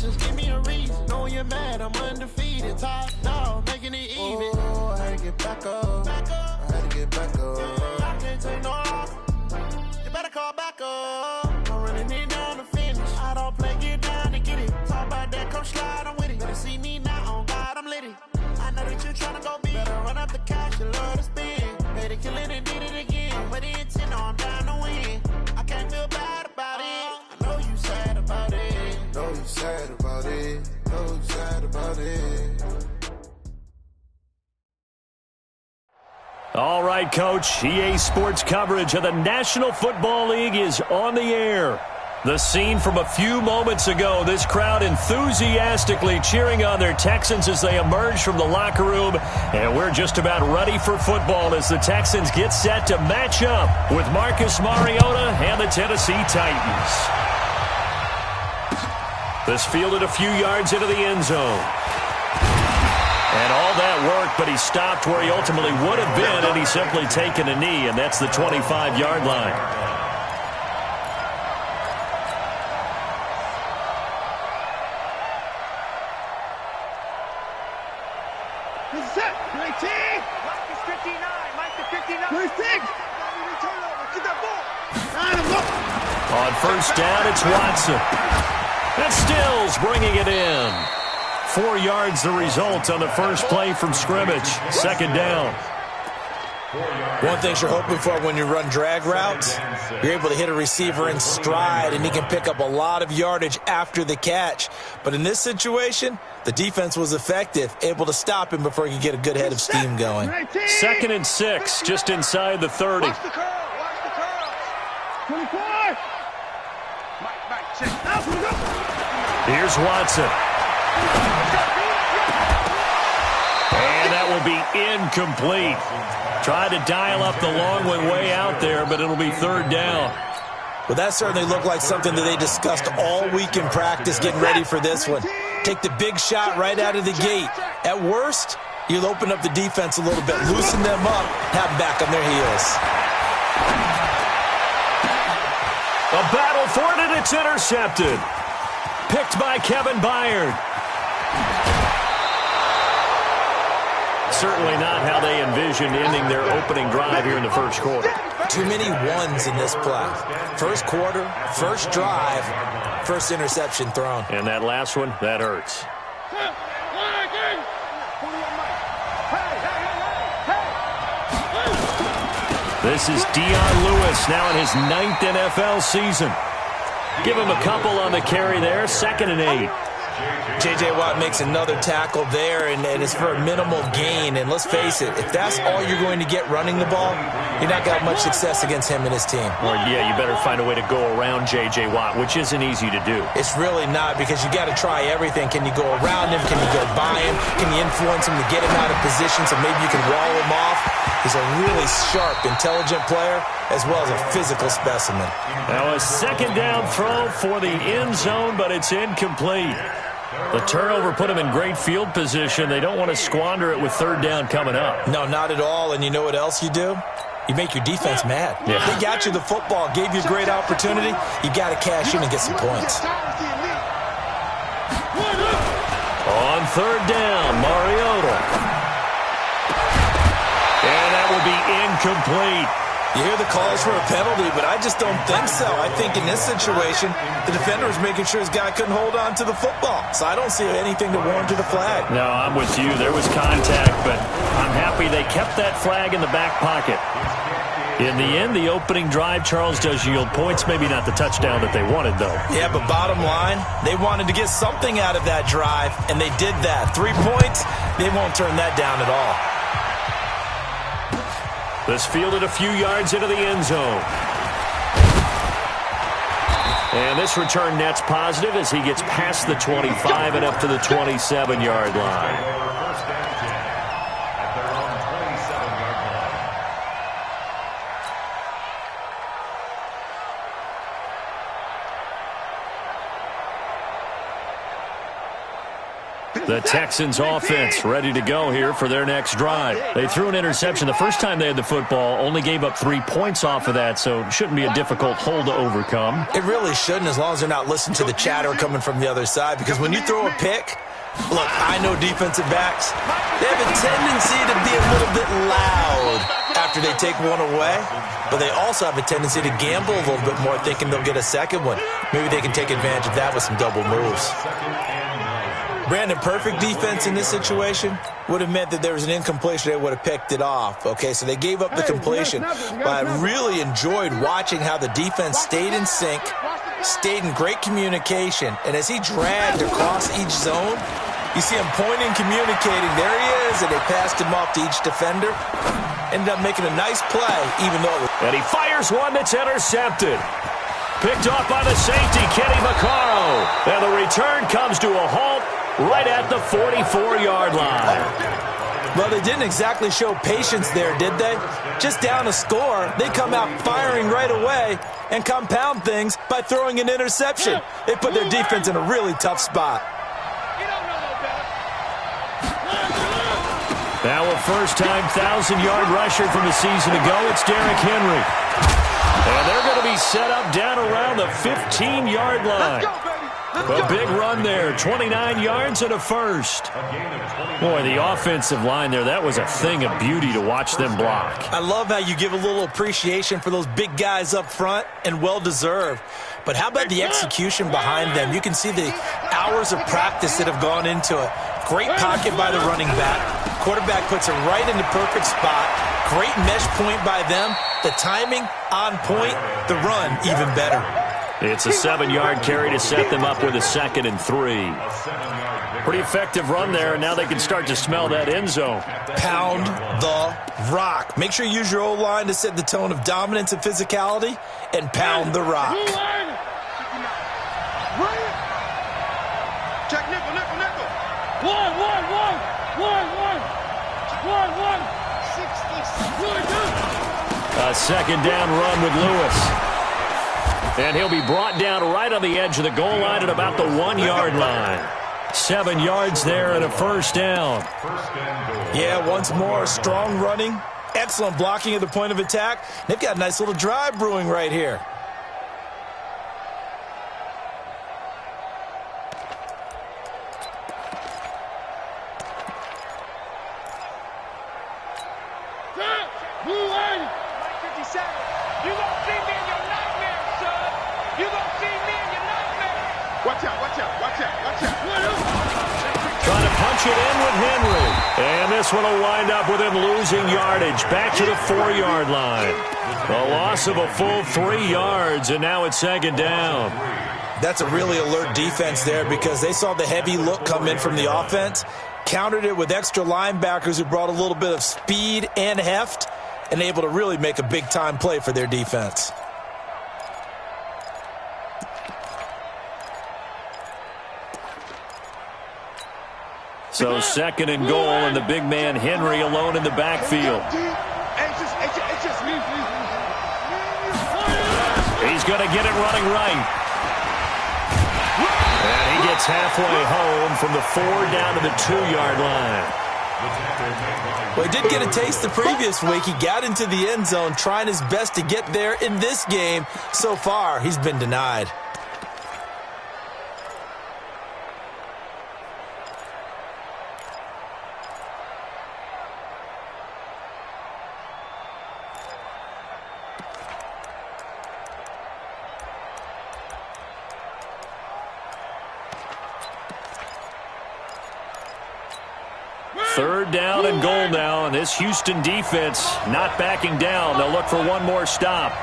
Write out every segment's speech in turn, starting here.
just give me a reason. Know you're mad, I'm undefeated. Top dog, making it even. Oh, I had to get back up. I had to get back up. I can't take no longer. You better call back up. I'm running it down to finish. I don't play, get down to get it. Talk about that, come slide, I'm with it. Better see me now, on God, I'm litty. I know that you're trying to go big. Better run up the cash, you love to spend. Better kill it and did it again. But the intent, no, I'm down to win. I can't feel bad about it. I know you sad about it. Know you sad about it. Know you sad about it. All right, Coach. EA Sports coverage of the National Football League is on the air. The scene from a few moments ago, this crowd enthusiastically cheering on their Texans as they emerge from the locker room. And we're just about ready for football as the Texans get set to match up with Marcus Mariota and the Tennessee Titans. This fielded a few yards into the end zone. And all that work, but he stopped where he ultimately would have been, and he's simply taken a knee, and that's the 25-yard line. This is it. 19. Mike is 59. Mike is 59. 26. Get that ball. On first down, it's Watson. And Stills bringing it in. 4 yards the result on the first play from scrimmage. Second down. One thing you're hoping for when you run drag routes, you're able to hit a receiver in stride, and he can pick up a lot of yardage after the catch. But in this situation, the defense was effective, able to stop him before he could get a good head of steam going. 2nd and 6, just inside the 30. Watch the curl. Watch the curl. 24. Mike, check. Here's Watson. And that will be incomplete. Tried to dial up the long one way out there, but it'll be third down. Well, that certainly looked like something that they discussed all week in practice getting ready for this one. Take the big shot right out of the gate. At worst, you'll open up the defense a little bit, loosen them up, have them back on their heels. A battle for it, and it's intercepted. Picked by Kevin Byard. Certainly not how they envisioned ending their opening drive here in the first quarter. Too many ones in this play. First quarter, first drive, first interception thrown. And that last one, that hurts. This is Dion Lewis now in his 9th NFL season. Give him a couple on the carry there, 2nd and 8. J.J. Watt makes another tackle there, and it's for a minimal gain. And let's face it, if that's all you're going to get running the ball, you're not got much success against him and his team. Well, yeah, you better find a way to go around J.J. Watt, which isn't easy to do. It's really not, because you got to try everything. Can you go around him? Can you go by him? Can you influence him to get him out of position so maybe you can wall him off? He's a really sharp, intelligent player, as well as a physical specimen. Now a 2nd down throw for the end zone, but it's incomplete. The turnover put them in great field position. They don't want to squander it with 3rd down coming up. No, not at all. And you know what else you do? You make your defense mad. Yeah. They got you the football, gave you a great opportunity. You got to cash in and get some points. On 3rd down, Mariota. And that will be incomplete. You hear the calls for a penalty, but I just don't think so. I think in this situation, the defender was making sure his guy couldn't hold on to the football. So I don't see anything to warrant a flag. No, I'm with you. There was contact, but I'm happy they kept that flag in the back pocket. In the end, the opening drive, Charles, does yield points. Maybe not the touchdown that they wanted, though. Yeah, but bottom line, they wanted to get something out of that drive, and they did that. 3 points, they won't turn that down at all. This fielded a few yards into the end zone. And this return net's positive as he gets past the 25 and up to the 27-yard line. The Texans offense ready to go here for their next drive. They threw an interception the first time they had the football, only gave up 3 points off of that, so it shouldn't be a difficult hole to overcome. It really shouldn't, as long as they're not listening to the chatter coming from the other side, because when you throw a pick, look, I know defensive backs, they have a tendency to be a little bit loud after they take one away, but they also have a tendency to gamble a little bit more, thinking they'll get a second one. Maybe they can take advantage of that with some double moves. Brandon, perfect defense in this situation would have meant that there was an incompletion. They would have picked it off. Okay, so they gave up the completion. But I really enjoyed watching how the defense stayed in sync, stayed in great communication. And as he dragged across each zone, you see him pointing, communicating. There he is, and they passed him off to each defender. Ended up making a nice play, even though it was... And he fires one that's intercepted. Picked off by the safety, Kenny Vaccaro. And the return comes to a halt right at the 44-yard line. Well, they didn't exactly show patience there, did they? Just down a score, they come out firing right away and compound things by throwing an interception. They put their defense in a really tough spot. Now a first-time 1,000-yard rusher from the season ago, it's Derrick Henry. And they're going to be set up down around the 15-yard line. A big run there, 29 yards and a first. Boy, the offensive line there, that was a thing of beauty to watch them block. I love how you give a little appreciation for those big guys up front, and well-deserved. But how about the execution behind them? You can see the hours of practice that have gone into it. Great pocket by the running back. Quarterback puts it right in the perfect spot. Great mesh point by them. The timing on point. The run even better. It's a 7-yard carry to set them up with a 2nd and 3. Pretty effective run there, and now they can start to smell that end zone. Pound the rock. Make sure you use your O-line to set the tone of dominance and physicality, and pound the rock. Check nickel, nickel, nickel. One. 66. A second down run with Lewis. And he'll be brought down right on the edge of the goal line at about the 1-yard line. 7 yards there and a first down. Yeah, once more, strong running, excellent blocking at the point of attack. They've got a nice little drive brewing right here. Trying to punch it in with Henry. And this one will wind up with him losing yardage. Back to the 4-yard line. A loss of a full 3 yards, and now it's 2nd down. That's a really alert defense there, because they saw the heavy look come in from the offense, countered it with extra linebackers who brought a little bit of speed and heft, and able to really make a big-time play for their defense. So 2nd and goal, and the big man Henry alone in the backfield. He's going to get it running right. And he gets halfway home from the 4 down to the 2-yard line. Well, he did get a taste the previous week. He got into the end zone trying his best to get there in this game. So far, he's been denied. Third down and goal now, and this Houston defense not backing down. They'll look for one more stop.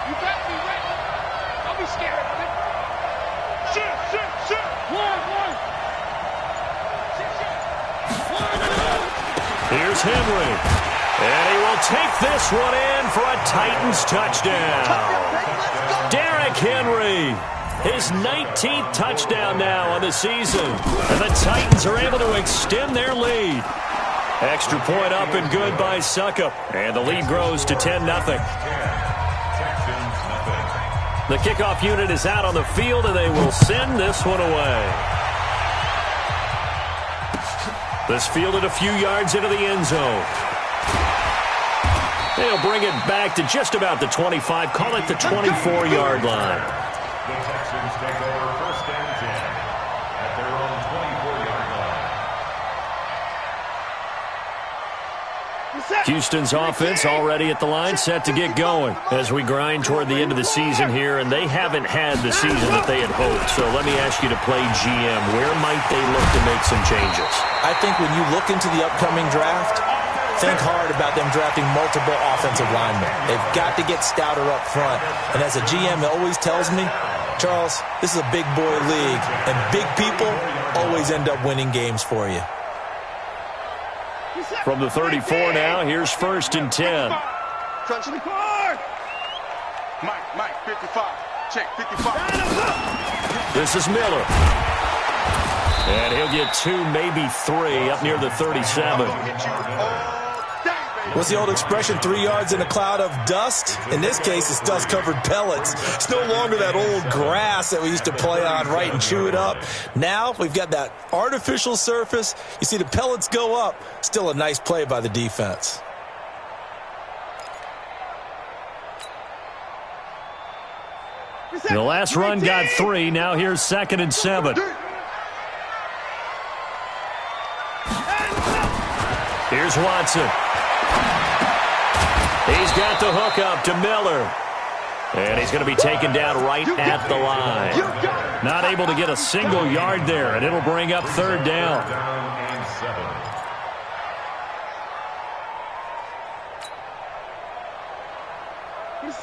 You better be ready. Don't be scared of it. Shoot. One. Here's Henry. And he will take this one in for a Titans touchdown. Derrick Henry. His 19th touchdown now on the season. And the Titans are able to extend their lead. Extra point up and good by Suckup. And the lead grows to 10-0. The kickoff unit is out on the field, and they will send this one away. This fielded a few yards into the end zone. They'll bring it back to just about the 25. Call it the 24-yard line. The Texans take over 1st and 10 at their own 24-yard line. Houston's offense already at the line, set to get going as we grind toward the end of the season here, and they haven't had the season that they had hoped. So let me ask you to play GM. Where might they look to make some changes? I think when you look into the upcoming draft, think hard about them drafting multiple offensive linemen. They've got to get stouter up front. And as a GM, it always tells me, Charles, this is a big boy league, and big people always end up winning games for you. From the 34 now, here's 1st and 10. Touch the car. Mike, 55. Check, 55. This is Miller. And he'll get 2, maybe 3, up near the 37. What's the old expression, 3 yards in a cloud of dust? In this case, it's dust-covered pellets. It's no longer that old grass that we used to play on, right, and chew it up. Now we've got that artificial surface. You see the pellets go up. Still a nice play by the defense. The last run got 3. Now here's 2nd and 7. Here's Watson. He's got the hook up to Miller. And he's going to be taken down right at the line. Not able to get a single yard there, and it'll bring up 3rd down.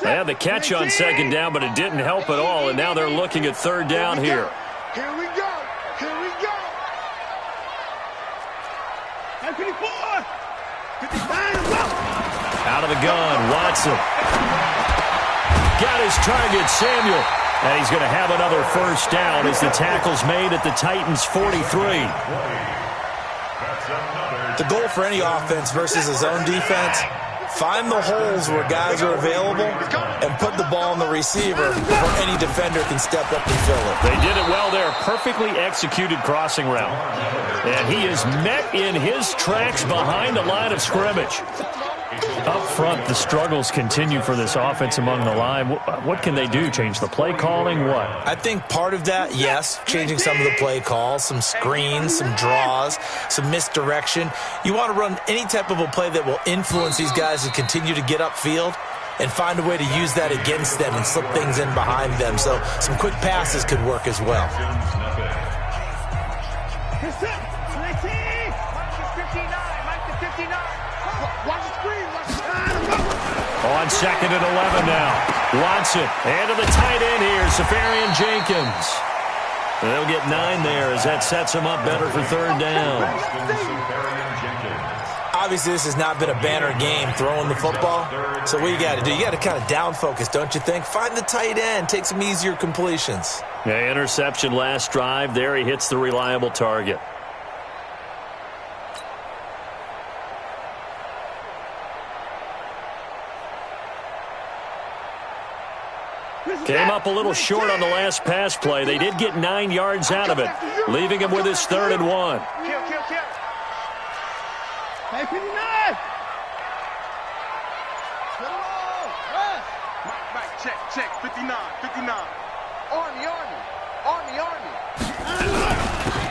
They had the catch on 2nd down, but it didn't help at all, and now they're looking at 3rd down here. Here we go. Here we go. 54. 59. Out of the gun, Watson. Got his target, Samuel. And he's going to have another 1st down as the tackle's made at the Titans' 43. The goal for any offense versus a zone defense, find the holes where guys are available and put the ball on the receiver before any defender can step up and fill it. They did it well there. Perfectly executed crossing route. And he is met in his tracks behind the line of scrimmage. Up front, the struggles continue for this offense among the line. What can they do? Change the play calling? What? I think part of that, yes, changing some of the play calls, some screens, some draws, some misdirection. You want to run any type of a play that will influence these guys to continue to get upfield and find a way to use that against them and slip things in behind them. So some quick passes could work as well. On 2nd and 11 now. Watson, and to the tight end here, Safarian Jenkins. They'll get 9 there as that sets them up better for 3rd down. Obviously, this has not been a banner game throwing the football. So what you got to do, you got to kind of down focus, don't you think? Find the tight end, take some easier completions. Yeah, interception last drive. There he hits the reliable target. Came up a little short on the last pass play. They did get 9 yards out of it, leaving him with his 3rd and 1. Kill. Hey, 59. Mike, check, 59. Army.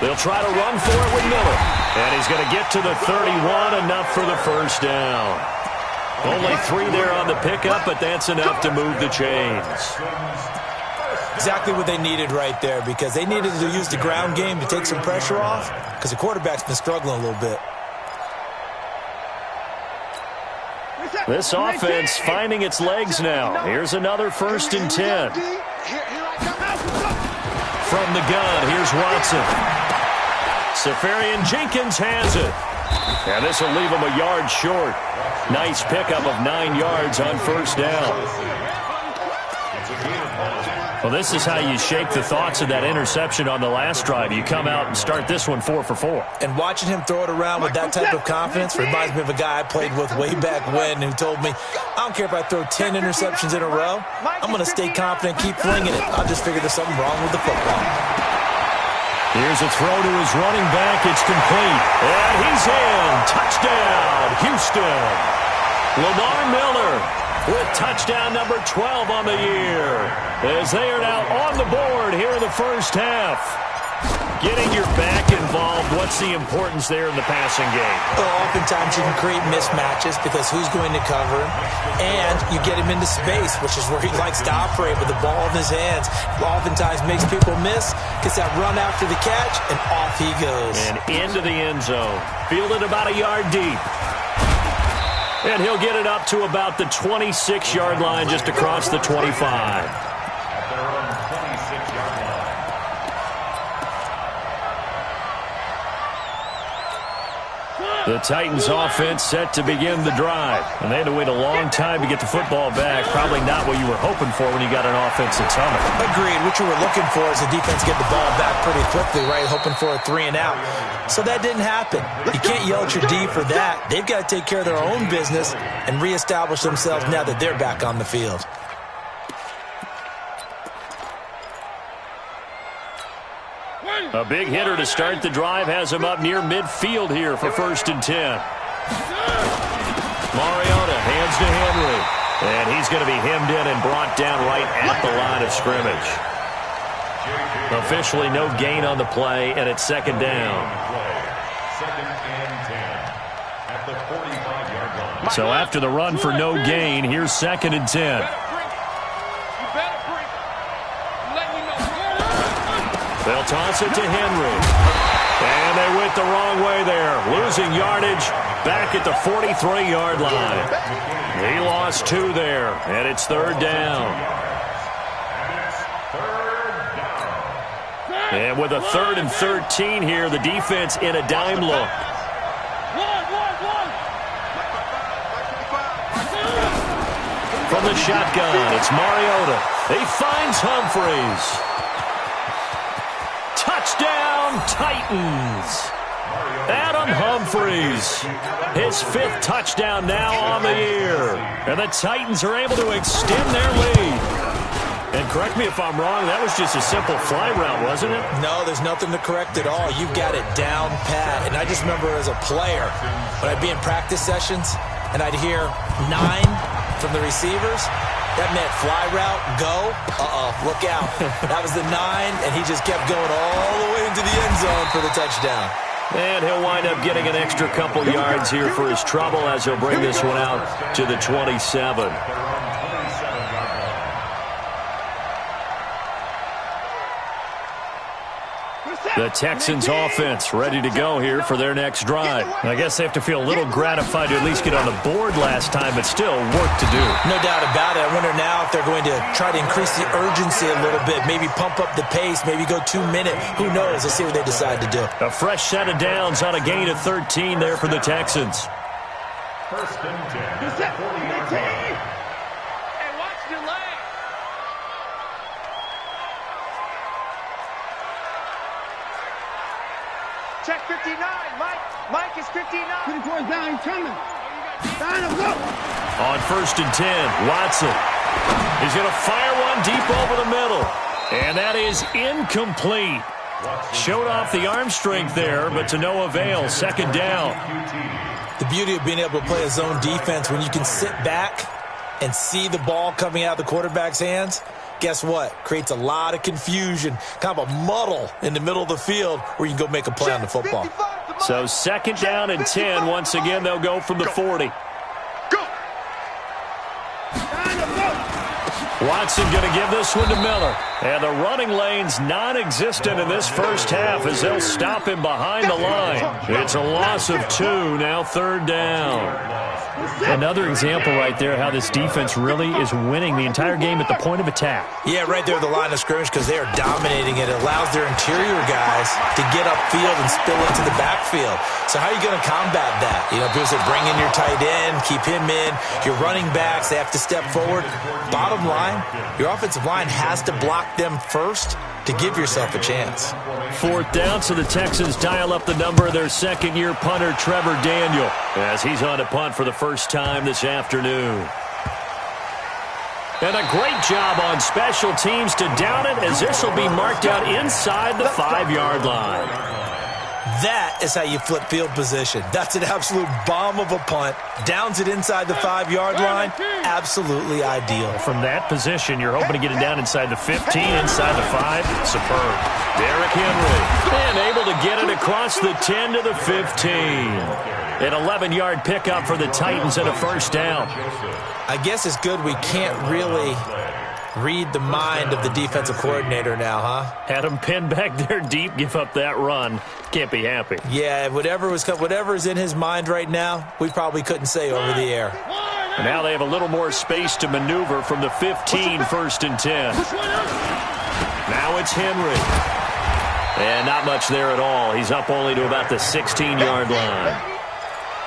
They'll try to run for it with Miller. And he's going to get to the 31, enough for the 1st down. Only 3 there on the pickup, but that's enough to move the chains. Exactly what they needed right there, because they needed to use the ground game to take some pressure off, because the quarterback's been struggling a little bit. This offense finding its legs now. Here's another 1st and 10. From the gun, here's Watson. Safarian Jenkins has it. And this will leave him a yard short. Nice pickup of 9 yards on 1st down. Well, this is how you shake the thoughts of that interception on the last drive. You come out and start this one 4 for 4. And watching him throw it around with that type of confidence reminds me of a guy I played with way back when who told me, I don't care if I throw 10 interceptions in a row. I'm going to stay confident, keep flinging it. I'll just figure there's something wrong with the football. Here's a throw to his running back. It's complete. And he's in. Touchdown, Houston. Lamar Miller with touchdown number 12 on the year, as they are now on the board here in the first half. Getting your back involved, what's the importance there in the passing game? Well, oftentimes you can create mismatches because who's going to cover him, and you get him into space, which is where he likes to operate with the ball in his hands. Oftentimes makes people miss, gets that run after the catch, and off he goes. And into the end zone. Fielded about a yard deep. And he'll get it up to about the 26-yard line, just across the 25. At their own 26-yard line. The Titans offense set to begin the drive. And they had to wait a long time to get the football back. Probably not what you were hoping for when you got an offense that's humming. Agreed. What you were looking for is the defense get the ball back pretty quickly, right? Hoping for a 3 and out. So that didn't happen. You can't yell at your D for that. They've got to take care of their own business and reestablish themselves now that they're back on the field. A big hitter to start the drive has him up near midfield here for 1st and 10. Mariota hands to Henry. And he's going to be hemmed in and brought down right at the line of scrimmage. Officially no gain on the play, and it's 2nd down. 2nd and 10 at the 45-yard line. So after the run for no gain, here's 2nd and 10. They'll toss it to Henry. And they went the wrong way there. Losing yardage back at the 43-yard line. He lost 2 there, and it's 3rd down. And with a 3rd and 13 here, the defense in a dime look. From the shotgun, it's Mariota. He finds Humphries. Touchdown, Titans. Adam Humphries, his 5th touchdown now on the year. And the Titans are able to extend their lead. And correct me if I'm wrong, that was just a simple fly route, wasn't it? No, there's nothing to correct at all. You've got it down pat. And I just remember as a player, when I'd be in practice sessions, and I'd hear 9 from the receivers, that meant fly route, go, look out. That was the 9, and he just kept going all the way into the end zone for the touchdown. And he'll wind up getting an extra couple yards here for his trouble as he'll bring this one out to the 27. The Texans offense ready to go here for their next drive. I guess they have to feel a little gratified to at least get on the board last time, but still work to do. No doubt about it. I wonder now if they're going to try to increase the urgency a little bit, maybe pump up the pace, maybe go 2-minute. Who knows? Let's see what they decide to do. A fresh set of downs on a gain of 13 there for the Texans. 1st and 10. 40-yard line. Hey, watch the leg. Check 59, Mike. Mike is 59. 54 down, he's coming. Down him, go. On 1st and 10, Watson. He's going to fire one deep over the middle. And that is incomplete. Showed off the arm strength there, but to no avail. 2nd down. The beauty of being able to play a zone defense when you can sit back and see the ball coming out of the quarterback's hands, guess what? Creates a lot of confusion, kind of a muddle in the middle of the field where you can go make a play on the football. So 2nd down and 10. Once again, they'll go from the 40. Watson going to give this one to Miller. And the running lane's non-existent in this first half as they'll stop him behind the line. It's a loss of 2, now 3rd down. Another example right there how this defense really is winning the entire game at the point of attack. Yeah, right there at the line of scrimmage because they are dominating it. It allows their interior guys to get upfield and spill into the backfield. So how are you going to combat that? You know, because they bring in your tight end, keep him in. Your running backs, they have to step forward. Bottom line, your offensive line has to block them first to give yourself a chance. 4th down, so the Texans dial up the number of their 2nd-year punter, Trevor Daniel, as he's on to punt for the first time this afternoon. And a great job on special teams to down it, as this will be marked out inside the 5-yard line. That is how you flip field position. That's an absolute bomb of a punt. Downs it inside the 5-yard line. Absolutely ideal. From that position, you're hoping to get it down inside the 15, inside the 5. Superb. Derrick Henry. And able to get it across the 10 to the 15. An 11-yard pickup for the Titans and a first down. I guess it's good we can't really read the mind of the defensive coordinator now, huh? Had him pinned back there deep, give up that run. Can't be happy. Yeah, whatever's in his mind right now, we probably couldn't say over the air. And now they have a little more space to maneuver from the 15, 1st and 10. Now it's Henry. And not much there at all. He's up only to about the 16-yard line.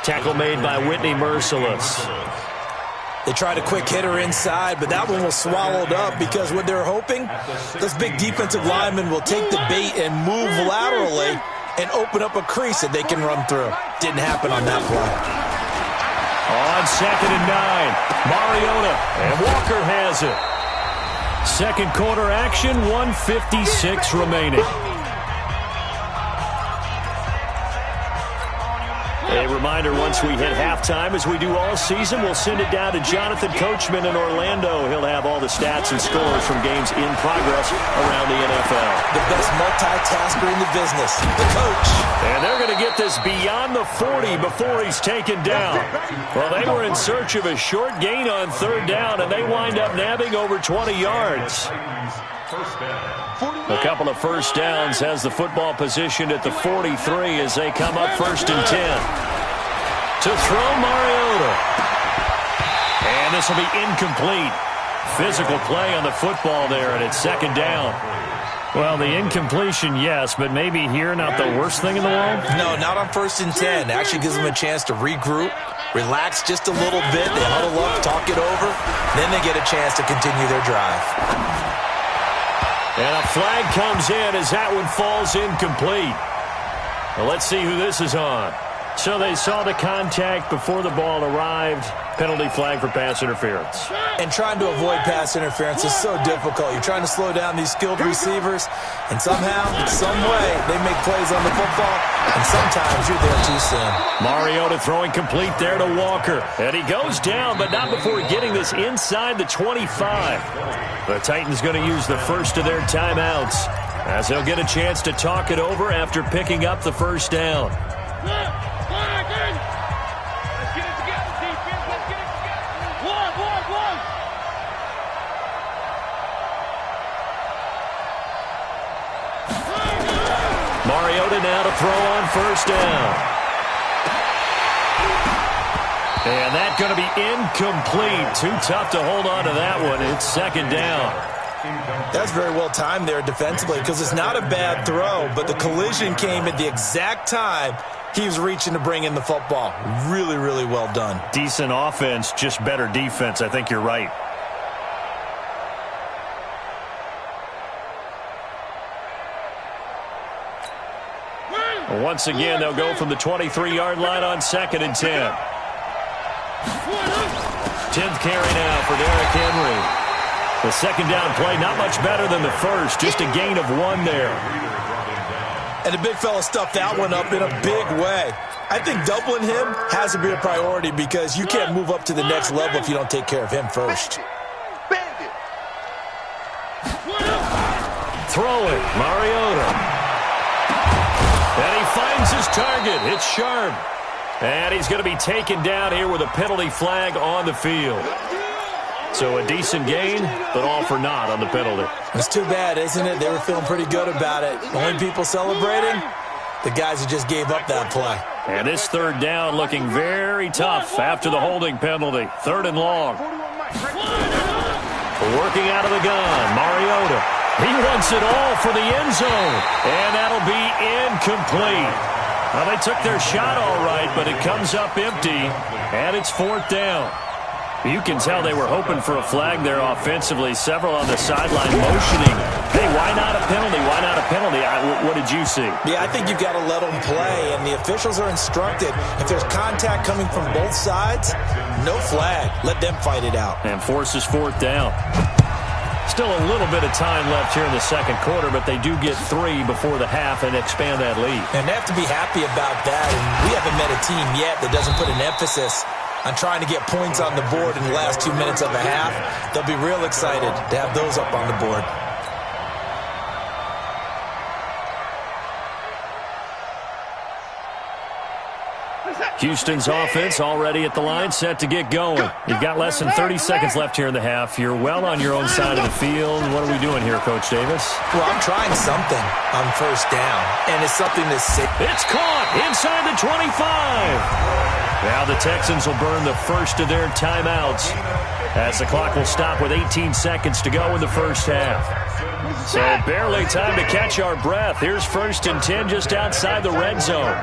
Tackle made by Whitney Merciless. They tried a quick hitter inside, but that one was swallowed up because what they're hoping, those big defensive linemen will take the bait and move laterally and open up a crease that they can run through. Didn't happen on that play. On 2nd and 9, Mariota, and Walker has it. Second quarter action, 1:56 remaining. A reminder, once we hit halftime, as we do all season, we'll send it down to Jonathan Coachman in Orlando. He'll have all the stats and scores from games in progress around the NFL. The best multitasker in the business, the coach. And they're going to get this beyond the 40 before he's taken down. Well, they were in search of a short gain on 3rd down, and they wind up nabbing over 20 yards. A couple of first downs, has the football positioned at the 43 as they come up 1st and 10. To throw, Mariota. And this will be incomplete. Physical play on the football there, and it's 2nd down. Well, the incompletion, yes, but maybe here not the worst thing in the world? No, not on 1st and 10. It actually gives them a chance to regroup, relax just a little bit. They huddle up, talk it over. Then they get a chance to continue their drive. And a flag comes in as that one falls incomplete. Well, let's see who this is on. So they saw the contact before the ball arrived. Penalty flag for pass interference. And trying to avoid pass interference is so difficult. You're trying to slow down these skilled receivers, and somehow, some way, they make plays on the football, and sometimes you're there too soon. Mariota throwing complete there to Walker. And he goes down, but not before getting this inside the 25. The Titans going to use the first of their timeouts, as they'll get a chance to talk it over after picking up the first down. Mariota now to throw on 1st down. And that's going to be incomplete. Too tough to hold on to that one. It's 2nd down. That's very well timed there defensively, because it's not a bad throw, but the collision came at the exact time he was reaching to bring in the football. Really, really well done. Decent offense, just better defense. I think you're right. Once again, they'll go from the 23-yard line on 2nd and 10. 10th carry now for Derrick Henry. The 2nd down play, not much better than the first. Just a gain of 1 there. And the big fella stuffed that one up in a big way. I think doubling him has to be a priority, because you can't move up to the next level if you don't take care of him first. Throw it, Mariota. And he finds his target. It's Sharp. And he's going to be taken down here with a penalty flag on the field. So a decent gain, but all for naught on the penalty. It's too bad, isn't it? They were feeling pretty good about it. The only people celebrating, the guys who just gave up that play. And this 3rd down looking very tough after the holding penalty. 3rd and long. Working out of the gun, Mariota. He wants it all for the end zone. And that'll be incomplete. Well, they took their shot all right, but it comes up empty. And it's 4th down. You can tell they were hoping for a flag there offensively. Several on the sideline motioning Hey, why not a penalty? Why not a penalty? What did you see? Yeah, I think you've got to let them play, and the officials are instructed. If there's contact coming from both sides, no flag. Let them fight it out. And forces fourth down. Still a little bit of time left here in the second quarter, but they do get 3 before the half and expand that lead. And they have to be happy about that. And we haven't met a team yet that doesn't put an emphasis on trying to get points on the board in the last 2 minutes of a half. They'll be real excited to have those up on the board. Houston's offense already at the line, set to get going. You've got less than 30 seconds left here in the half. You're well on your own side of the field. What are we doing here, Coach Davis? Well, I'm trying something on first down, and it's something that's safe. It's caught inside the 25. Now the Texans will burn the first of their timeouts as the clock will stop with 18 seconds to go in the first half. So barely time to catch our breath. Here's 1st and 10 just outside the red zone.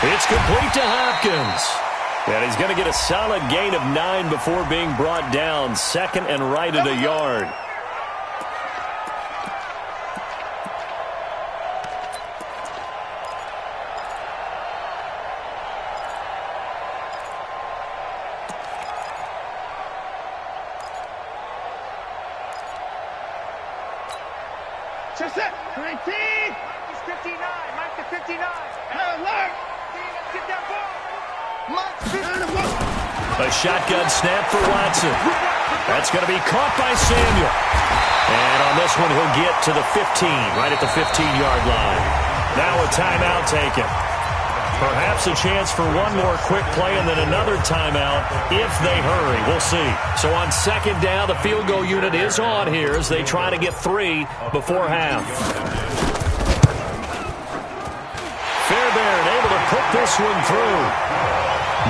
It's complete to Hopkins. And he's going to get a solid gain of 9 before being brought down. Second and right at a yard. Just it. 19. Mike is 59. Mike to 59. Alert. Get that ball. A shotgun snap for Watson. That's going to be caught by Samuel. And on this one, he'll get to the 15, right at the 15-yard line. Now a timeout taken. Perhaps a chance for one more quick play and then another timeout if they hurry. We'll see. So on second down, the field goal unit is on here as they try to get 3 before half. Fairbairn able to put this one through.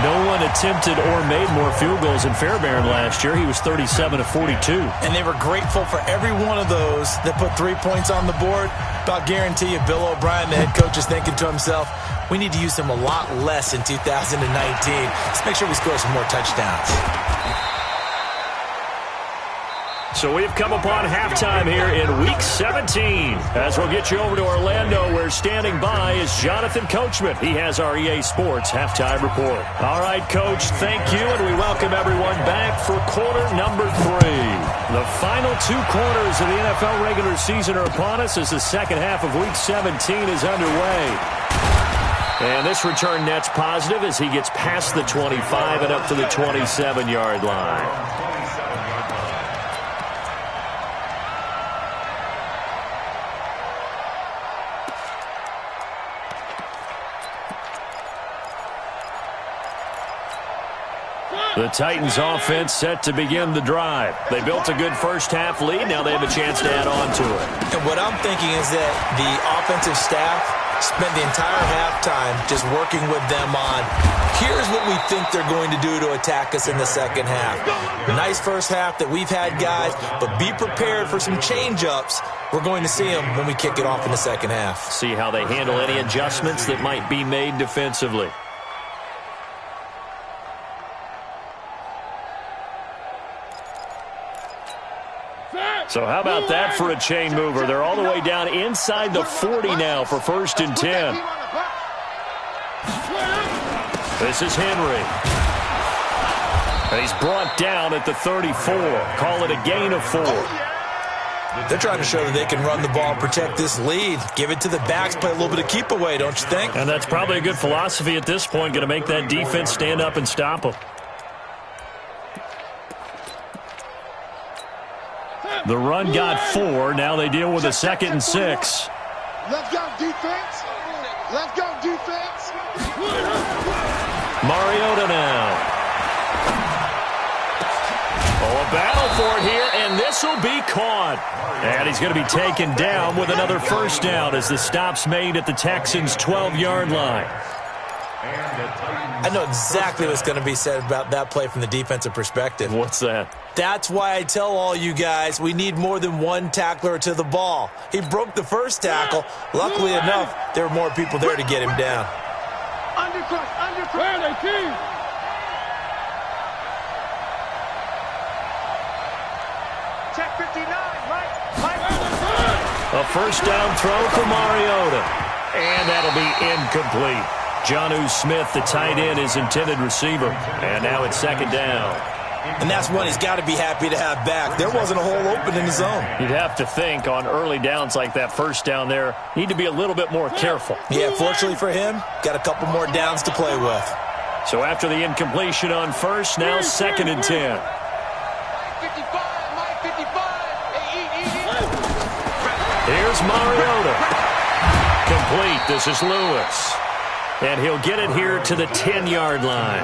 No one attempted or made more field goals than Fairbairn last year. He was 37 of 42. And they were grateful for every one of those that put 3 points on the board. About guarantee you, Bill O'Brien, the head coach, is thinking to himself, we need to use him a lot less in 2019. Let's make sure we score some more touchdowns. So we've come upon halftime here in Week 17. As we'll get you over to Orlando, where standing by is Jonathan Coachman. He has our EA Sports Halftime Report. All right, Coach, thank you, and we welcome everyone back for quarter number 3. The final 2 quarters of the NFL regular season are upon us as the second half of Week 17 is underway. And this return net's positive as he gets past the 25 and up to the 27-yard line. The Titans offense set to begin the drive. They built a good first half lead. Now they have a chance to add on to it. And what I'm thinking is that the offensive staff spent the entire halftime just working with them on, here's what we think they're going to do to attack us in the second half. Nice first half that we've had, guys, but be prepared for some change-ups. We're going to see them when we kick it off in the second half. See how they handle any adjustments that might be made defensively. So how about that for a chain mover? They're all the way down inside the 40 now for 1st and 10. This is Henry. And he's brought down at the 34. Call it a gain of 4. They're trying to show that they can run the ball, protect this lead, give it to the backs, play a little bit of keep away, don't you think? And that's probably a good philosophy at this point, going to make that defense stand up and stop them. The run got 4. Now they deal with a 2nd and 6. Let's go, defense. Let's go, defense. Mariota now. Oh, a battle for it here, and this will be caught. And he's going to be taken down with another first down as the stop's made at the Texans' 12-yard line. I know exactly what's going to be said about that play from the defensive perspective. What's that? That's why I tell all you guys we need more than one tackler to the ball. He broke the first tackle. Luckily enough, there were more people there to get him down. Undercross. Check A first down throw for Mariota. And that'll be incomplete. Jonnu Smith, the tight end, his intended receiver. And now it's second down. And that's one he's got to be happy to have back. There wasn't a hole open in the zone. You'd have to think on early downs like that first down there, need to be a little bit more careful. Yeah, fortunately for him, got a couple more downs to play with. So after the incompletion on first, now second and 10. Here's Mariota. Complete. This is Lewis. And he'll get it here to the 10-yard line.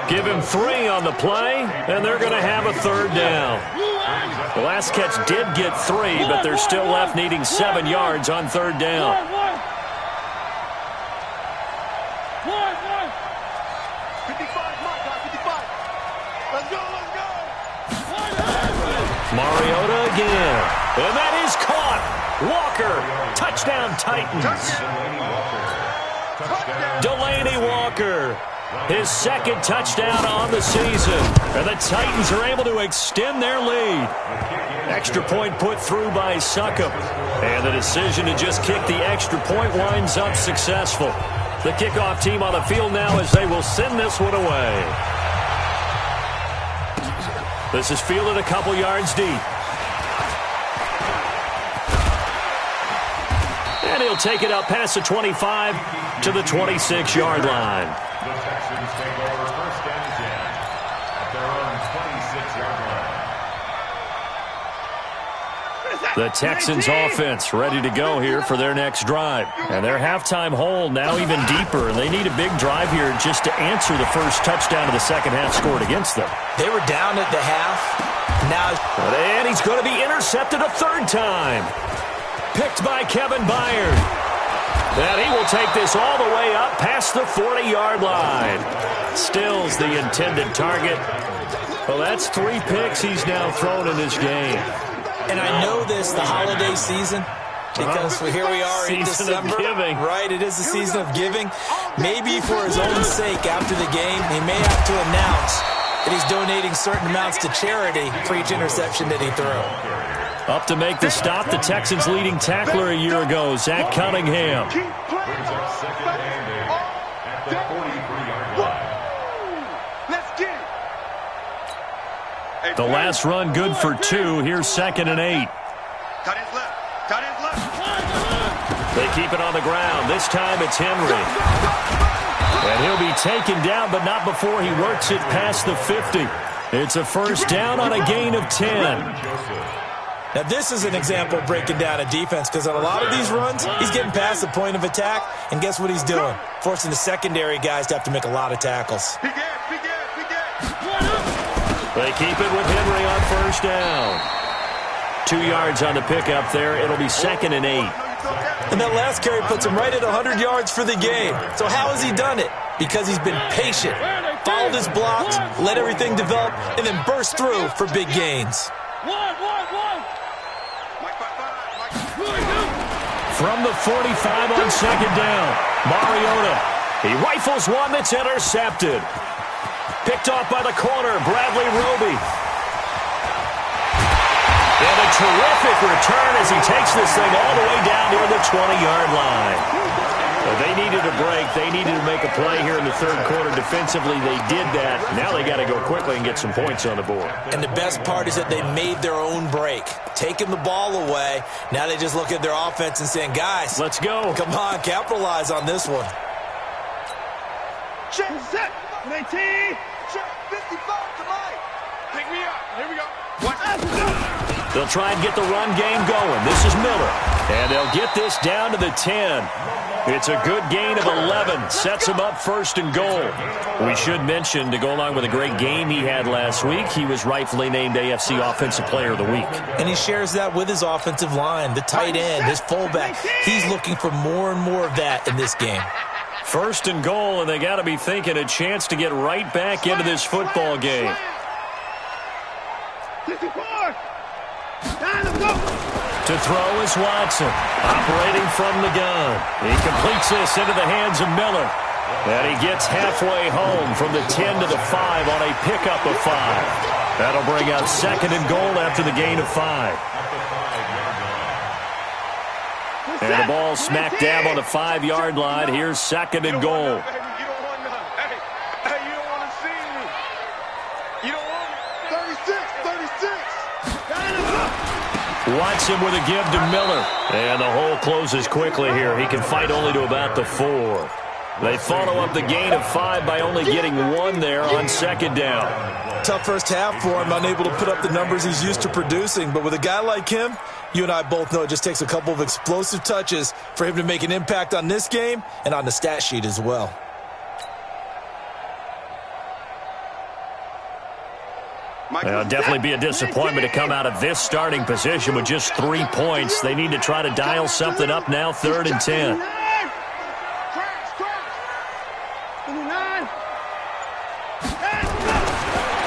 Give him 3 on the play, and they're going to have a third down. The last catch did get 3, but they're still left needing 7 yards on third down. Mariota again. And that is caught. Walker. Touchdown, Titans. Delaney Walker. His second touchdown on the season. And the Titans are able to extend their lead. Extra point put through by Succop. And the decision to just kick the extra point winds up successful. The kickoff team on the field now as they will send this one away. This is fielded a couple yards deep. And he'll take it up past the 25 to the 26-yard line. The Texans take over first and 10 at their own 26-yard line. The Texans offense ready to go here for their next drive. And their halftime hole now even deeper. And they need a big drive here just to answer the first touchdown of the second half scored against them. They were down at the half. Now, and he's going to be intercepted a third time. Picked by Kevin Byard. And he will take this all the way up past the 40-yard line. Stills the intended target. Well, that's 3 picks he's now thrown in this game. And I know this, the holiday season, because here we are in December. Right, it is the season of giving. Maybe for his own sake after the game, he may have to announce that he's donating certain amounts to charity for each interception that he threw. Up to make the stop, the Texans' leading tackler a year ago, Zach Cunningham. Brings up second and 8 at the 43-yard line. Let's get it. The last run good for 2. Here's second and 8. Cut his left. Cut his left. They keep it on the ground. This time it's Henry. And he'll be taken down, but not before he works it past the 50. It's a first down on a gain of 10. Now, this is an example of breaking down a defense because on a lot of these runs, he's getting past the point of attack, and guess what he's doing? Forcing the secondary guys to have to make a lot of tackles. Be good, be good, be good. They keep it with Henry on first down. 2 yards on the pickup there. It'll be second and 8. And that last carry puts him right at 100 yards for the game. So how has he done it? Because he's been patient, followed his blocks, let everything develop, and then burst through for big gains. From the 45 on second down, Mariota. He rifles one that's intercepted. Picked off by the corner, Bradley Roby. And a terrific return as he takes this thing all the way down near the 20-yard line. Well, they needed a break. They needed to make a play here in the third quarter. Defensively, they did that. Now they got to go quickly and get some points on the board. And the best part is that they made their own break. Taking the ball away. Now they just look at their offense and saying, guys, let's go. Come on, capitalize on this one. Check, set, 19. Check, 55 tonight. Pick me up. Here we go. They'll try and get the run game going. This is Miller. And they'll get this down to the 10. It's a good gain of 11. Sets him up first and goal. We should mention, to go along with a great game he had last week, he was rightfully named AFC Offensive Player of the Week. And he shares that with his offensive line, the tight end, his fullback. He's looking for more and more of that in this game. First and goal, and they got to be thinking a chance to get right back into this football game. 54. Time to go. To throw is Watson, operating from the gun. He completes this into the hands of Miller. And he gets halfway home from the 10 to the 5 on a pickup of 5. That'll bring out second and goal after the gain of 5. And the ball smack dab on the 5-yard line. Here's second and goal. Watson with a give to Miller. And the hole closes quickly here. He can fight only to about the 4. They follow up the gain of 5 by only getting 1 there on second down. Tough first half for him, unable to put up the numbers he's used to producing. But with a guy like him, you and I both know it just takes a couple of explosive touches for him to make an impact on this game and on the stat sheet as well. It'll definitely be a disappointment to come out of this starting position with just 3 points. They need to try to dial something up now, 3rd and 10.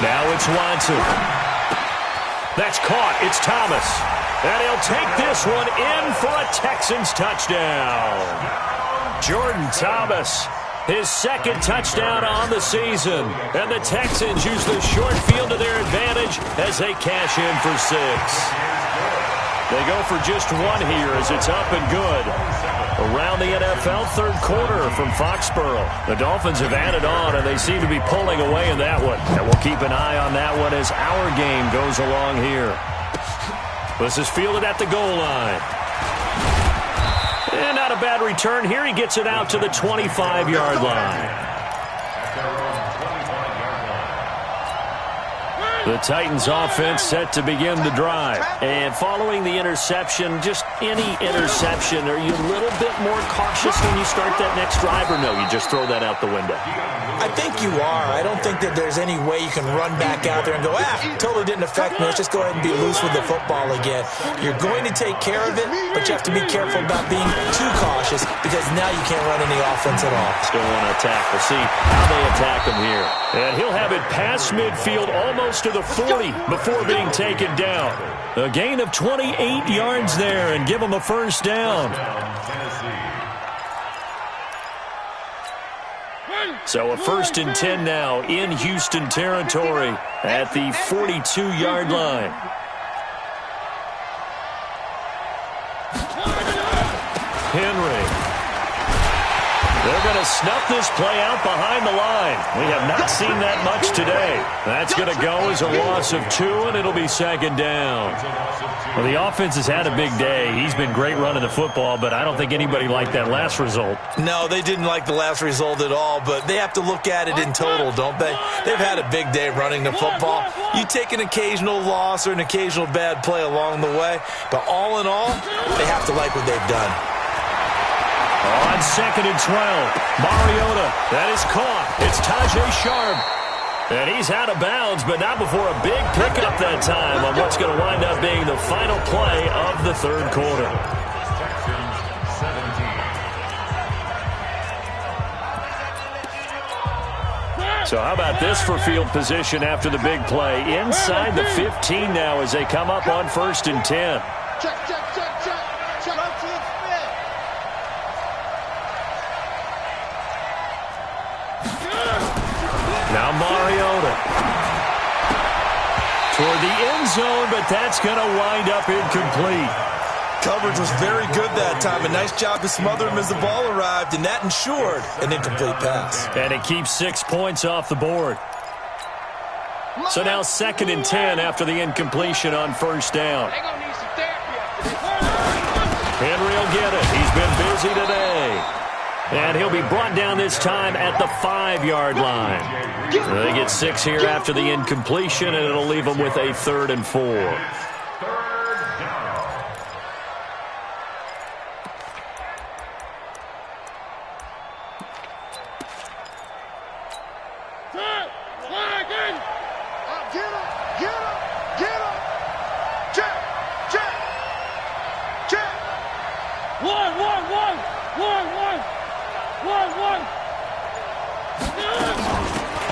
Now it's Watson. That's caught. It's Thomas. And he'll take this one in for a Texans touchdown. Jordan Thomas, his second touchdown on the season. And the Texans use the short field to their advantage as they cash in for 6. They go for just 1 here as it's up and good. Around the NFL, 3rd quarter from Foxborough. The Dolphins have added on, and they seem to be pulling away in that one. And we'll keep an eye on that one as our game goes along here. This is fielded at the goal line. And not a bad return here. He gets it out to the 25-yard line. The Titans offense set to begin the drive. And following the interception, just any interception, are you a little bit more cautious when you start that next drive, or no, you just throw that out the window? I think you are. I don't think that there's any way you can run back out there and go, totally didn't affect me. Let's just go ahead and be loose with the football again. You're going to take care of it, but you have to be careful about being too cautious because now you can't run any offense at all. Still want to attack. We'll see how they attack him here. And he'll have it past midfield almost to the 40 before being taken down. A gain of 28 yards there and give him a first down. So a 1st and 10 now in Houston territory at the 42-yard line. Henry. They're going to snuff this play out behind the line. We have not seen that much today. That's going to go as a loss of 2, and it'll be second down. Well, the offense has had a big day. He's been great running the football, but I don't think anybody liked that last result. No, they didn't like the last result at all, but they have to look at it in total, don't they? They've had a big day running the football. You take an occasional loss or an occasional bad play along the way, but all in all, they have to like what they've done. On 2nd and 12, Mariota, that is caught. It's Tajay Sharp. And he's out of bounds, but not before a big pickup that time on what's going to wind up being the final play of the 3rd quarter. So how about this for field position after the big play? Inside the 15 now as they come up on 1st and 10. Check, check, check, check. Check up to the spin. Now Mariota. Toward the end zone, but that's going to wind up incomplete. Coverage was very good that time. A nice job to smother him as the ball arrived, and that ensured an incomplete pass. And it keeps 6 points off the board. So now 2nd and 10 after the incompletion on 1st down. Henry will get it. He's been busy today. And he'll be brought down this time at the 5-yard line. They get 6 here after the incompletion, and it'll leave them with a 3rd and 4.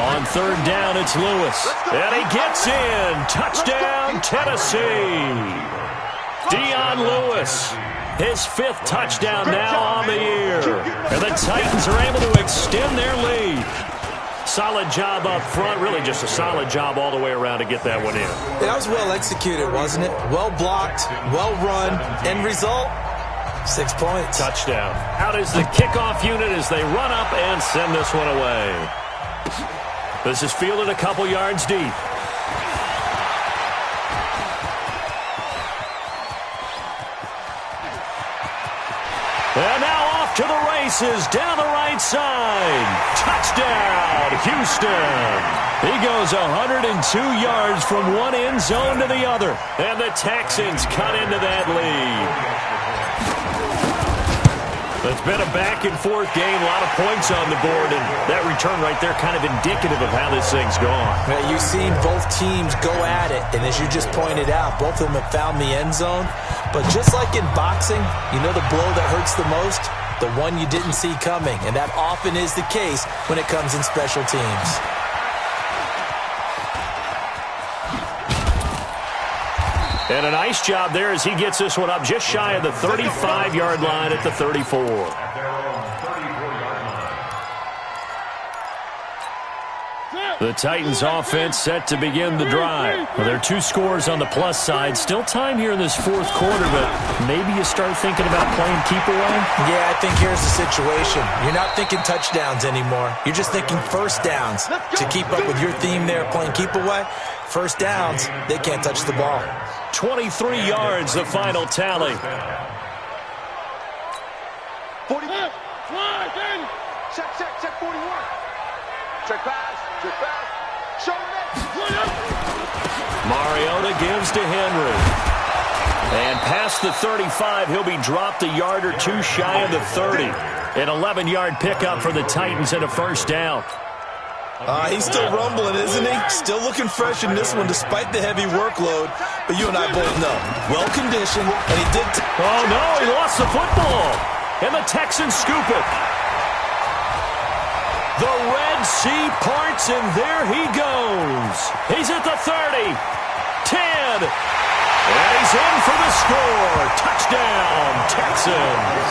On 3rd down, it's Lewis. And he gets in. Touchdown, Tennessee. Dion Lewis, his 5th touchdown now on the year. And the Titans are able to extend their lead. Solid job up front. Really just a solid job all the way around to get that one in. That was well executed, wasn't it? Well blocked, well run. End result, 6 points. Touchdown. Out is the kickoff unit as they run up and send this one away. This is fielded a couple yards deep. And now off to the races down the right side. Touchdown, Houston. He goes 102 yards from one end zone to the other. And the Texans cut into that lead. It's been a back-and-forth game, a lot of points on the board, and that return right there kind of indicative of how this thing's gone. Well, you've seen both teams go at it, and as you just pointed out, both of them have found the end zone. But just like in boxing, you know the blow that hurts the most? The one you didn't see coming, and that often is the case when it comes in special teams. And a nice job there as he gets this one up just shy of the 35-yard line at the 34. At their own 34-yard line. The Titans offense set to begin the drive. Well, there are 2 scores on the plus side. Still time here in this fourth quarter, but maybe you start thinking about playing keep away? Yeah, I think here's the situation. You're not thinking touchdowns anymore. You're just thinking first downs. To keep up with your theme there, playing keep away, first downs, they can't touch the ball. 23 yards, the final tally. 40. Check 41. Check pass. Show next. Mariota gives to Henry. And past the 35, he'll be dropped a yard or 2 shy of the 30. An 11-yard pickup for the Titans and a first down. He's still rumbling, isn't he? Still looking fresh in this one despite the heavy workload. But you and I both know, well-conditioned, and he did... Oh, no, he lost the football. And the Texans scoop it. The Red Sea parts, and there he goes. He's at the 30, 10, and he's in for the score. Touchdown, Texans.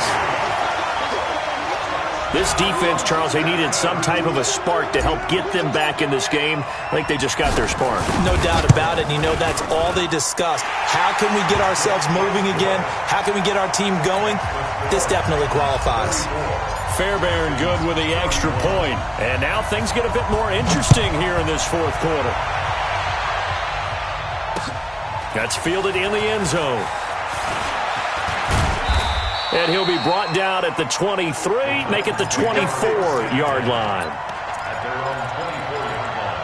This defense, Charles, they needed some type of a spark to help get them back in this game. I think they just got their spark. No doubt about it. And you know that's all they discussed. How can we get ourselves moving again? How can we get our team going? This definitely qualifies. Fairbairn good with the extra point. And now things get a bit more interesting here in this fourth quarter. That's fielded in the end zone. And he'll be brought down at the 23, make it the 24-yard line. At their own 24-yard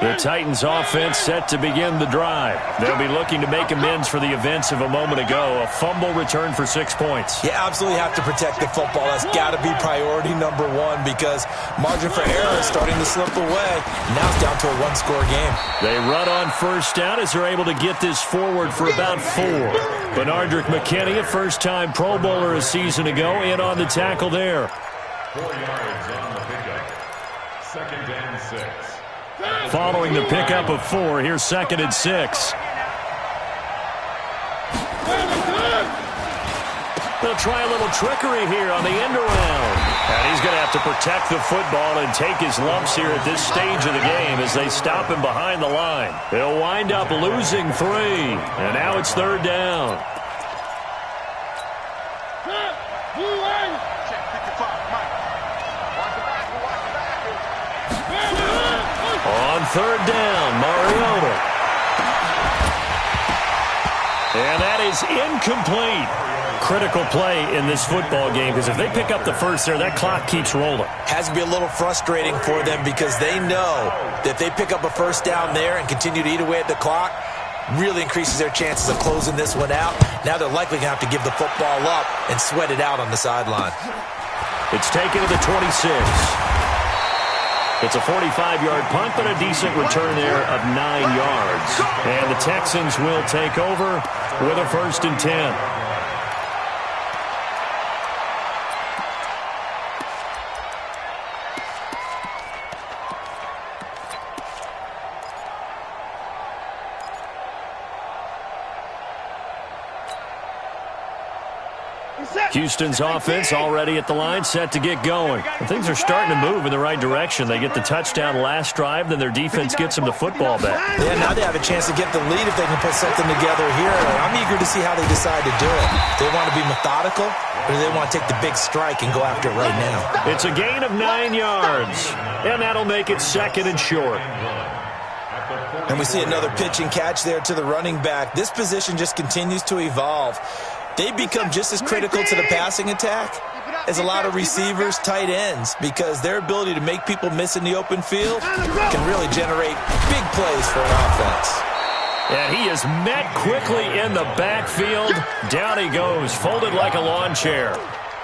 line. The Titans offense set to begin the drive. They'll be looking to make amends for the events of a moment ago. A fumble return for 6 points. You absolutely have to protect the football. That's got to be priority number one because margin for error is starting to slip away. Now it's down to a 1-score game. They run on first down as they're able to get this forward for about 4. Benardrick McKinney, a first-time Pro Bowler a season ago, in on the tackle there. 4 yards on the pickup. 2nd and 6. Following the pickup of 4, here's 2nd and 6. They'll try a little trickery here on the end around. And he's going to have to protect the football and take his lumps here at this stage of the game as they stop him behind the line. They'll wind up losing 3. And now it's 3rd down. On 3rd down, Mariota. And that is incomplete. Critical play in this football game because if they pick up the first there, that clock keeps rolling. Has to be a little frustrating for them because they know that if they pick up a first down there and continue to eat away at the clock, really increases their chances of closing this one out. Now they're likely going to have to give the football up and sweat it out on the sideline. It's taken to the 26. It's a 45-yard punt, but a decent return there of 9 yards. And the Texans will take over with a 1st and 10. Houston's offense already at the line, set to get going. And things are starting to move in the right direction. They get the touchdown last drive, then their defense gets them the football back. Yeah, now they have a chance to get the lead if they can put something together here. I'm eager to see how they decide to do it. Do they want to be methodical, or do they want to take the big strike and go after it right now? It's a gain of 9 yards, and that'll make it 2nd and short. And we see another pitch and catch there to the running back. This position just continues to evolve. They become just as critical to the passing attack as a lot of receivers, tight ends, because their ability to make people miss in the open field can really generate big plays for an offense. And he is met quickly in the backfield. Down he goes, folded like a lawn chair.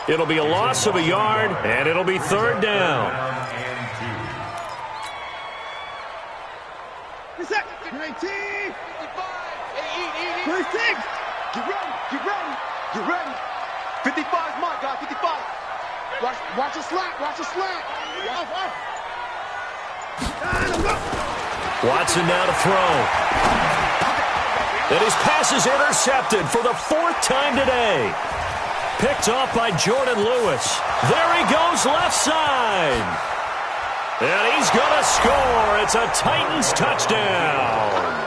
It'll be a loss of a yard, and it'll be 3rd down. Get ready. 55 is mine, guys. 55. Watch the slant. Watch the slant. Watson now to throw. And his pass is intercepted for the 4th time today. Picked off by Jordan Lewis. There he goes left side. And he's going to score. It's a Titans touchdown.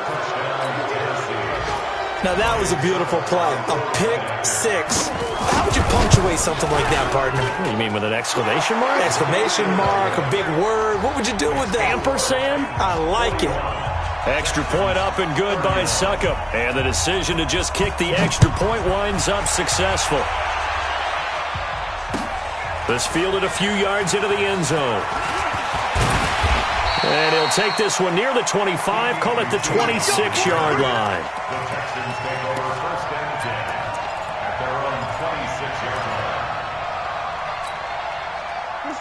Now, that was a beautiful play. A pick 6. How would you punctuate something like that, partner? What do you mean, with an exclamation mark? Exclamation mark, a big word. What would you do with that? Ampersand? I like it. Extra point up and good by Suckup. And the decision to just kick the extra point winds up successful. This fielded a few yards into the end zone. And he'll take this one near the 25, call it the 26-yard line. The Texans take over 1st and 10 at their own 26-yard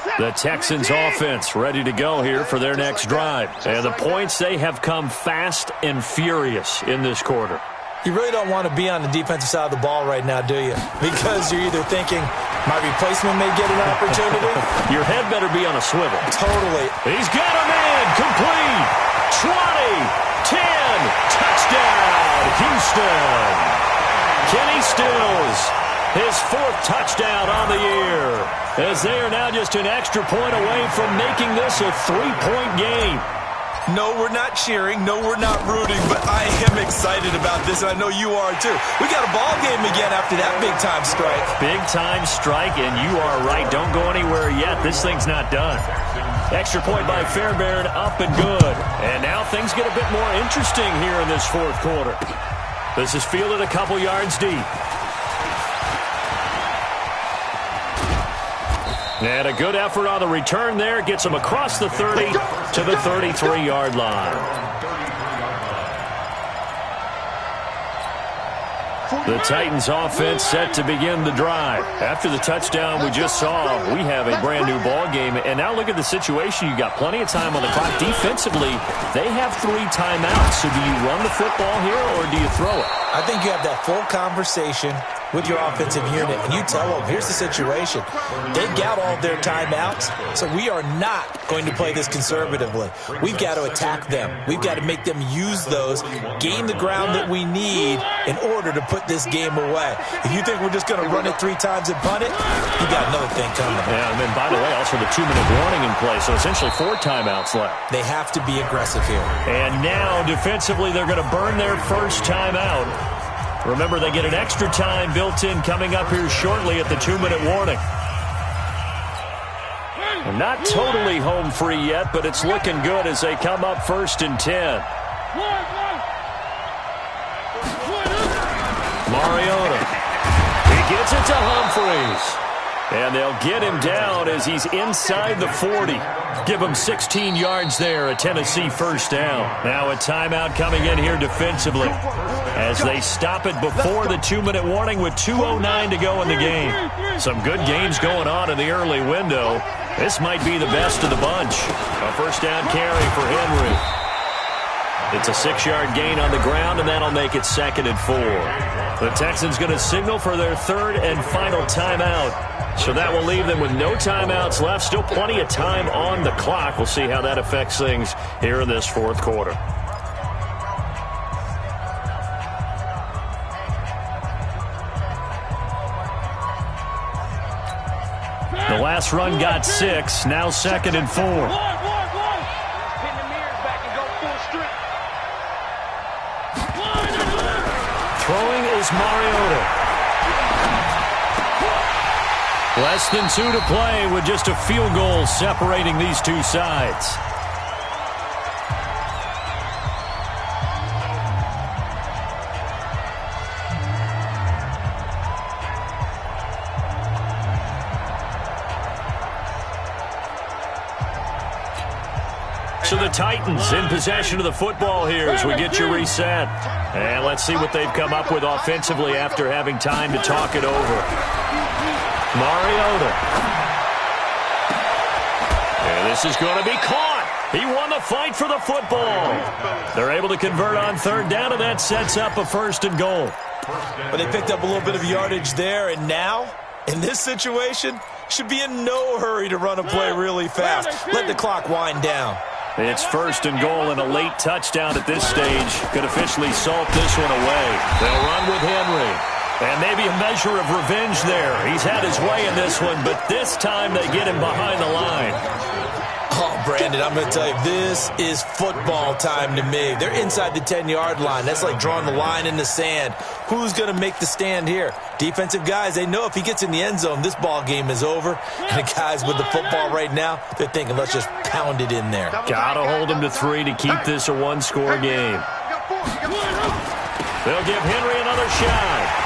line. The Texans offense ready to go here for their next drive. And the points, they have come fast and furious in this quarter. You really don't want to be on the defensive side of the ball right now, do you? Because you're either thinking, my replacement may get an opportunity. Your head better be on a swivel. Totally. He's got a man, complete. 20, 10, touchdown, Houston. Kenny Stills, his 4th touchdown on the year, as they are now just an extra point away from making this a 3-point game. No, we're not cheering. No, we're not rooting. But I am excited about this, and I know you are too. We got a ball game again after that big-time strike. Big-time strike, and you are right. Don't go anywhere yet. This thing's not done. Extra point by Fairbairn, up and good. And now things get a bit more interesting here in this 4th quarter. This is fielded a couple yards deep. And a good effort on the return there. Gets him across the 30 to the 33-yard line. The Titans offense set to begin the drive. After the touchdown we just saw, we have a brand new ball game. And now look at the situation. You got plenty of time on the clock. Defensively, they have 3 timeouts. So do you run the football here or do you throw it? I think you have that full conversation with your offensive unit, and you tell them, here's the situation. They got all their timeouts, so we are not going to play this conservatively. We've got to attack them. We've got to make them use those, gain the ground that we need in order to put this game away. If you think we're just going to run it 3 times and punt it, you got another thing coming. Yeah, and then, by the way, also the 2-minute warning in play, so essentially 4 timeouts left. They have to be aggressive here. And now, defensively, they're going to burn their first timeout. Remember, they get an extra time built in coming up here shortly at the 2-minute warning. They're not totally home free yet, but it's looking good as they come up 1st and 10. Mariota. He gets it to Humphreys. And they'll get him down as he's inside the 40. Give him 16 yards there, a Tennessee first down. Now a timeout coming in here defensively as they stop it before the 2-minute warning with 2:09 to go in the game. Some good games going on in the early window. This might be the best of the bunch. A first down carry for Henry. It's a 6-yard gain on the ground, and that'll make it 2nd and 4. The Texans going to signal for their 3rd and final timeout. So that will leave them with no timeouts left. Still plenty of time on the clock. We'll see how that affects things here in this 4th quarter. pass run got 6. Now 2nd and 4. Pin the mirrors back and go full strength. Throwing is Mariota. Less than 2 to play with just a field goal separating these two sides. So the Titans in possession of the football here as we get you reset. And let's see what they've come up with offensively after having time to talk it over. Mariota. And this is going to be caught. He won the fight for the football. They're able to convert on 3rd down, and that sets up a 1st and goal. But they picked up a little bit of yardage there, and now, in this situation, should be in no hurry to run a play really fast. Let the clock wind down. It's 1st and goal, and a late touchdown at this stage could officially salt this one away. They'll run with Henry. And maybe a measure of revenge there. He's had his way in this one, but this time they get him behind the line. Oh, Brandon, I'm going to tell you, this is football time to me. They're inside the 10-yard line. That's like drawing the line in the sand. Who's going to make the stand here? Defensive guys, they know if he gets in the end zone, this ball game is over. And the guys with the football right now, they're thinking, let's just pound it in there. Got to hold him to 3 to keep this a one-score game. They'll give Henry another shot.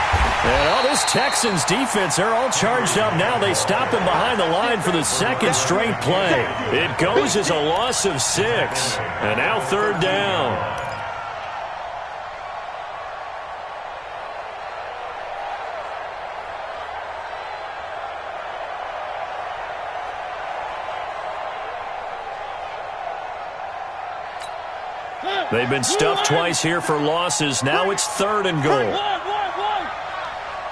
And all this Texans defense, they're all charged up now. They stop him behind the line for the 2nd straight play. It goes as a loss of 6. And now 3rd down. They've been stuffed twice here for losses. Now it's 3rd and goal.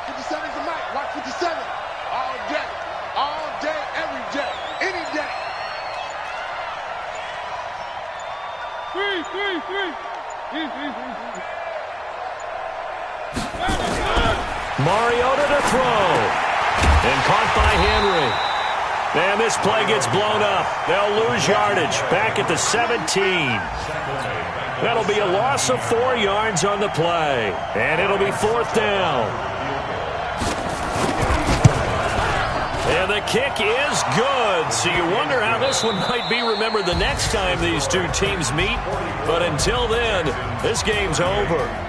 57's the mic. Watch 57. All day. All day, every day. Any day. 3. Mariota to throw. And caught by Henry. And this play gets blown up. They'll lose yardage back at the 17. That'll be a loss of 4 yards on the play. And it'll be 4th down. And the kick is good. So you wonder how this one might be remembered the next time these two teams meet. But until then, this game's over.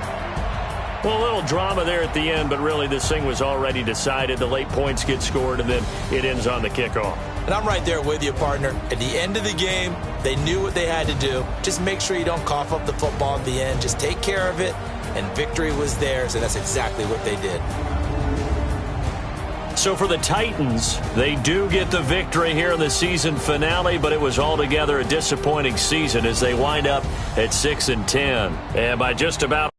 Well, a little drama there at the end, but really this thing was already decided. The late points get scored, and then it ends on the kickoff. And I'm right there with you, partner. At the end of the game, they knew what they had to do. Just make sure you don't cough up the football at the end. Just take care of it, and victory was theirs, and that's exactly what they did. So for the Titans, they do get the victory here in the season finale, but it was altogether a disappointing season as they wind up at 6-10. And by just about